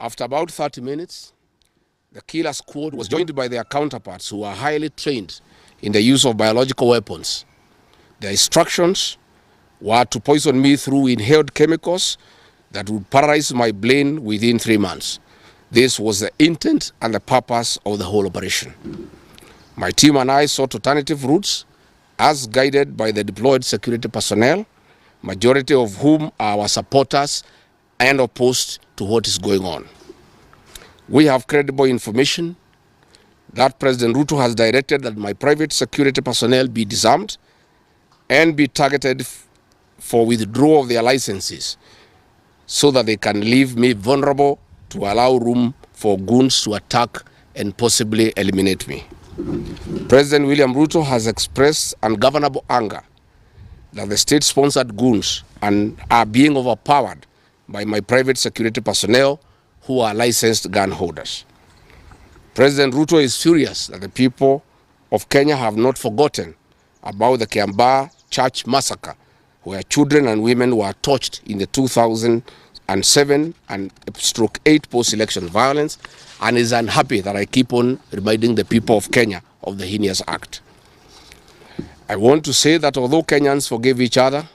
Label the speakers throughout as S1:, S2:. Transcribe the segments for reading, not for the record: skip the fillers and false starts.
S1: After about 30 minutes, the killer squad was joined by their counterparts who are highly trained in the use of biological weapons. Their instructions were to poison me through inhaled chemicals that would paralyze my brain within 3 months. This was the intent and the purpose of the whole operation. My team and I sought alternative routes as guided by the deployed security personnel, majority of whom are our supporters and opposed to what is going on. We have credible information that President Ruto has directed that my private security personnel be disarmed and be targeted for withdrawal of their licenses so that they can leave me vulnerable to allow room for goons to attack and possibly eliminate me. President William Ruto has expressed ungovernable anger that the state-sponsored goons are being overpowered by my private security personnel who are licensed gun holders. President Ruto is furious that the people of Kenya have not forgotten about the Kiambaa church massacre, where children and women were tortured in the 2007 and /8 post-election violence, and is unhappy that I keep on reminding the people of Kenya of the heinous act. I want to say that although Kenyans forgive each other,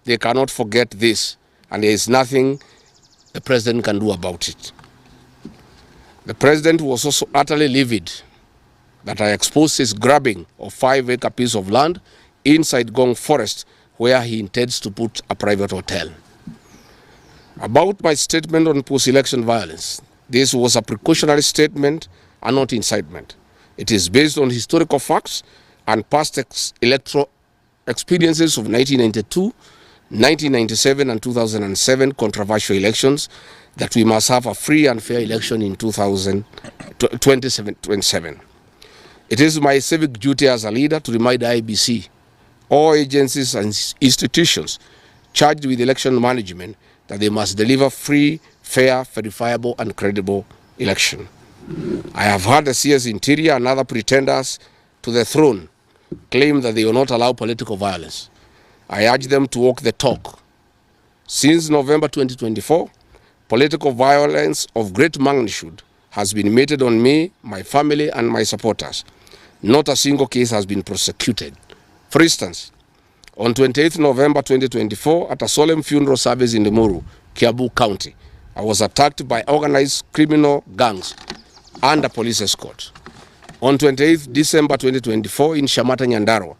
S1: they cannot forget this, and there is nothing the president can do about it. The president was also utterly livid that I exposed his grabbing of 5-acre piece of land inside Gong Forest, where he intends to put a private hotel. About my statement on post-election violence, this was a precautionary statement and not incitement. It is based on historical facts and past electoral experiences of 1992, 1997 and 2007 controversial elections, that we must have a free and fair election in 2027. It is my civic duty as a leader to remind IEBC, all agencies and institutions charged with election management, that they must deliver free, fair, verifiable and credible election. I have heard the CS Interior and other pretenders to the throne claim that they will not allow political violence. I urge them to walk the talk. Since November 2024, political violence of great magnitude has been meted on me, my family and my supporters. Not a single case has been prosecuted. For instance, on 28th November 2024, at a solemn funeral service in Limuru, Kiambu County, I was attacked by organized criminal gangs and a police escort. On 28th December 2024 in Shamata, Nyandarua,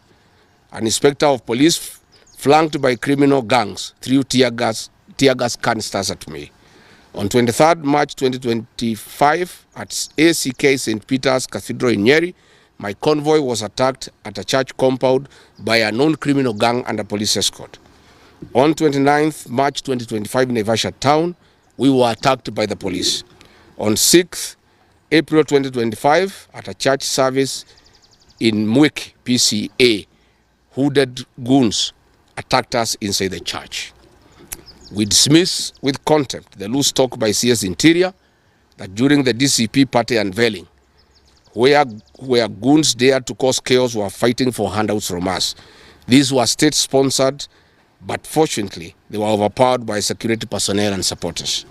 S1: an inspector of police flanked by criminal gangs threw tear gas canisters at me. On 23rd March 2025 at ACK St. Peter's Cathedral in Nyeri, my convoy was attacked at a church compound by a known criminal gang and a police escort. On 29th March 2025 in Naivasha town, we were attacked by the police. On 6th April 2025 at a church service in Mwiki, PCA, hooded goons attacked us inside the church. We dismiss with contempt the loose talk by CS Interior that during the DCP party unveiling, where goons dared to cause chaos were fighting for handouts from us. These were state-sponsored, but fortunately, they were overpowered by security personnel and supporters.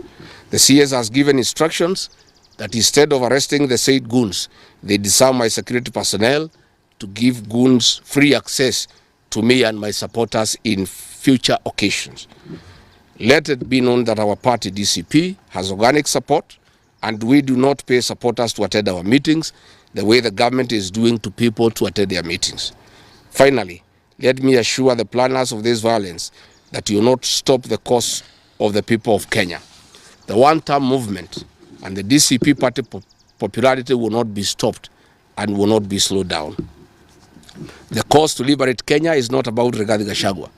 S1: The CS has given instructions that instead of arresting the said goons, they disarm my security personnel to give goons free access to me and my supporters in future occasions. Let it be known that our party, DCP, has organic support, and we do not pay supporters to attend our meetings the way the government is doing to people to attend their meetings. Finally, let me assure the planners of this violence that you will not stop the cause of the people of Kenya. The one-term movement and the DCP party popularity will not be stopped and will not be slowed down. The cause to liberate Kenya is not about Rigathi Gachagua.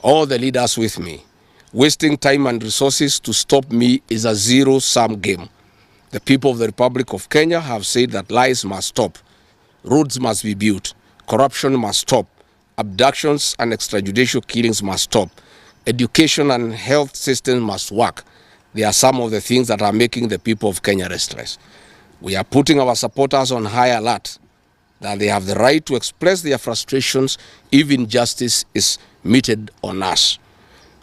S1: All the leaders with me. Wasting time and resources to stop me is a zero-sum game. The people of the Republic of Kenya have said that lies must stop, roads must be built, corruption must stop, abductions and extrajudicial killings must stop, education and health systems must work. They are some of the things that are making the people of Kenya restless. We are putting our supporters on high alert that they have the right to express their frustrations if injustice is meted on us.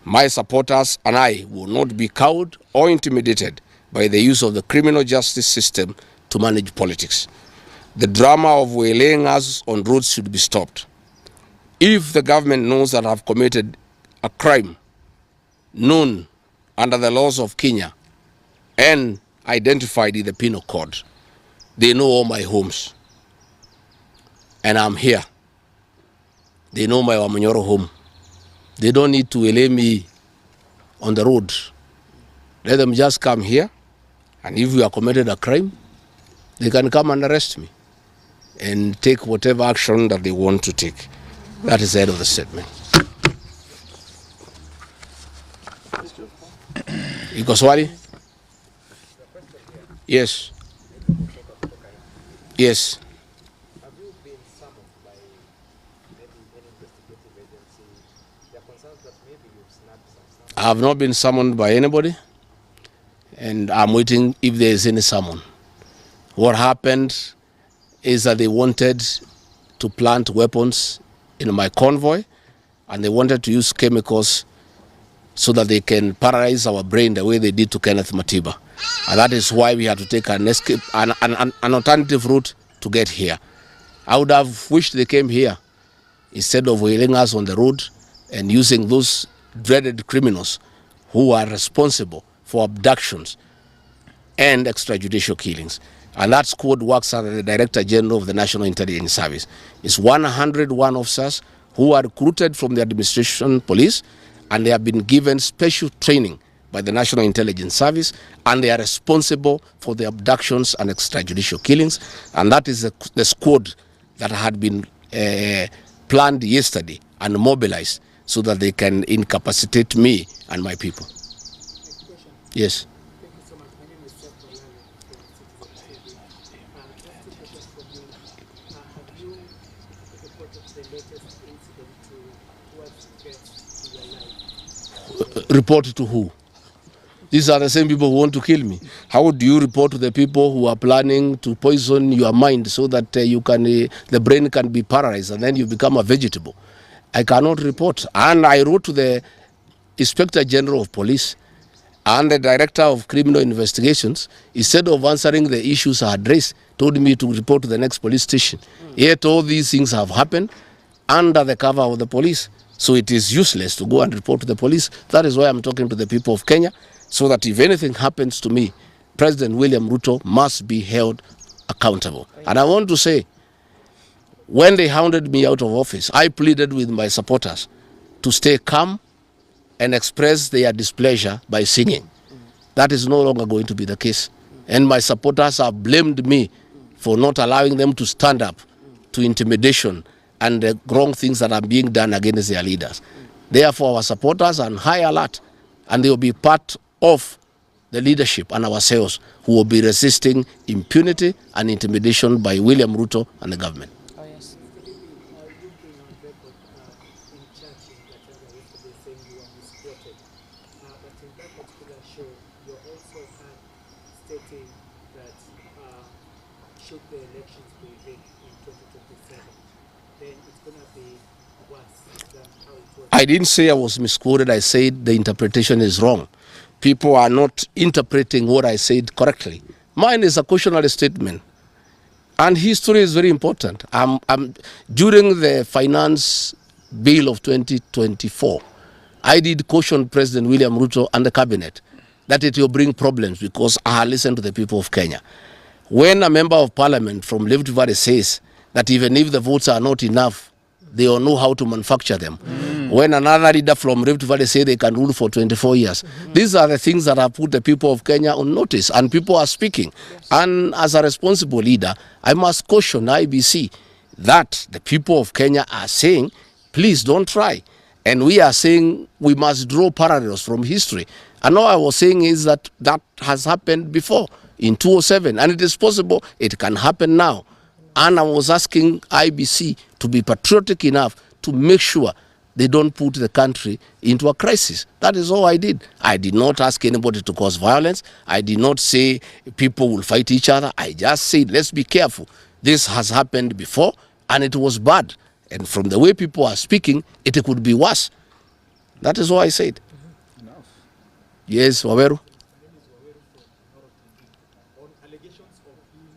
S1: My supporters and I will not be cowed or intimidated by the use of the criminal justice system to manage politics. The drama of waylaying us on roads should be stopped. If the government knows that I've committed a crime known under the laws of Kenya and identified in the penal code, they know all my homes. And I'm here. They know my Wamanyoro home. They don't need to waylay me on the road. Let them just come here, and if we have committed a crime, they can come and arrest me and take whatever action that they want to take. That is the end of the statement. Iko swali? Yes. Yes.
S2: Have you been summoned by maybe any investigative agency? There are concerns that maybe you've snagged some stuff.
S1: I have not been summoned by anybody, and I'm waiting if there is any summon. What happened is that they wanted to plant weapons in my convoy, and they wanted to use chemicals so that they can paralyze our brain the way they did to Kenneth Matiba. And that is why we had to take an escape, an alternative route to get here. I would have wished they came here instead of wailing us on the road and using those dreaded criminals who are responsible for abductions and extrajudicial killings. And that squad works under the Director General of the National Intelligence Service. It's 101 officers who are recruited from the administration police, and they have been given special training by the National Intelligence Service, and they are responsible for the abductions and extrajudicial killings. And that is the squad that had been planned yesterday and mobilized so that they can incapacitate me and my people. Yes.
S3: Thank you so much. My name is Seth Malala from Citizen TV. Just two questions from you. Have you reported the latest incident towards threats to your life?
S1: Report to who? These are the same people who want to kill me. How do you report to the people who are planning to poison your mind so that the brain can be paralyzed and then you become a vegetable? I cannot report. And I wrote to the Inspector General of Police and the Director of Criminal Investigations. Instead of answering the issues I had raised, told me to report to the next police station. Yet all these things have happened under the cover of the police. So it is useless to go and report to the police. That is why I'm talking to the people of Kenya, so that if anything happens to me, President William Ruto must be held accountable. And I want to say, when they hounded me out of office, I pleaded with my supporters to stay calm and express their displeasure by singing. That is no longer going to be the case. And my supporters have blamed me for not allowing them to stand up to intimidation and the wrong things that are being done against their leaders. Therefore, our supporters are on high alert, and they will be part of the leadership and ourselves who will be resisting impunity and intimidation by William Ruto and the government.
S3: Oh, yes. You've been on record in church in Gachagua yesterday saying you were misquoted. But in that particular show, you also had stating that should the elections be rigged in 2027, then it's going to be worse than how it was.
S1: I didn't say I was misquoted. I said the interpretation is wrong. People are not interpreting what I said correctly. Mine is a cautionary statement. And history is very important. During the finance bill of 2024, I did caution President William Ruto and the cabinet that it will bring problems because I listened to the people of Kenya. When a member of parliament from Rift Valley says that even if the votes are not enough, they will know how to manufacture them. When another leader from Rift Valley say they can rule for 24 years. These are the things that have put the people of Kenya on notice, and people are speaking. Yes. And as a responsible leader, I must caution IBC that the people of Kenya are saying, please don't try. And we are saying we must draw parallels from history. And all I was saying is that that has happened before in 2007, and it is possible it can happen now. And I was asking IBC to be patriotic enough to make sure they don't put the country into a crisis. That is all I did. I did not ask anybody to cause violence. I did not say people will fight each other. I just said, let's be careful. This has happened before, and it was bad. And from the way people are speaking, it could be worse. That is all I said. Yes, Waweru.
S4: My name is Waweru from Noro TV. On allegations of being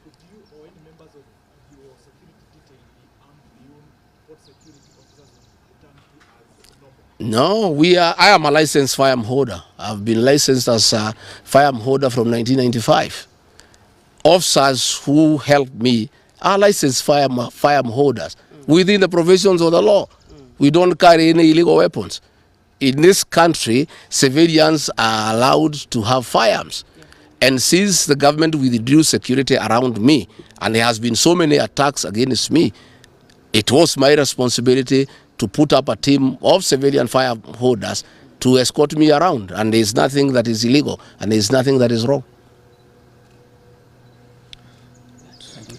S4: could you or any members of your security detail be armed beyond what security officers would return to as normal?
S1: No, I am a licensed firearm holder. I've been licensed as a firearm holder from 1995. Officers who helped me are licensed firearm holders within the provisions of the law. We don't carry any illegal weapons. In this country, civilians are allowed to have firearms. And since the government withdrew security around me, and there has been so many attacks against me, it was my responsibility to put up a team of civilian firearm holders to escort me around. And there is nothing that is illegal, and there is nothing that is wrong.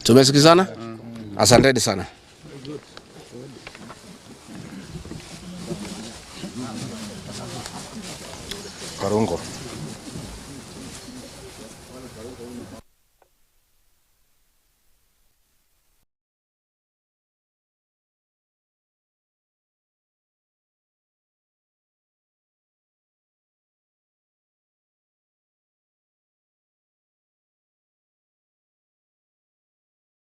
S1: Tumesikizana? Asanteni sana. Karungo.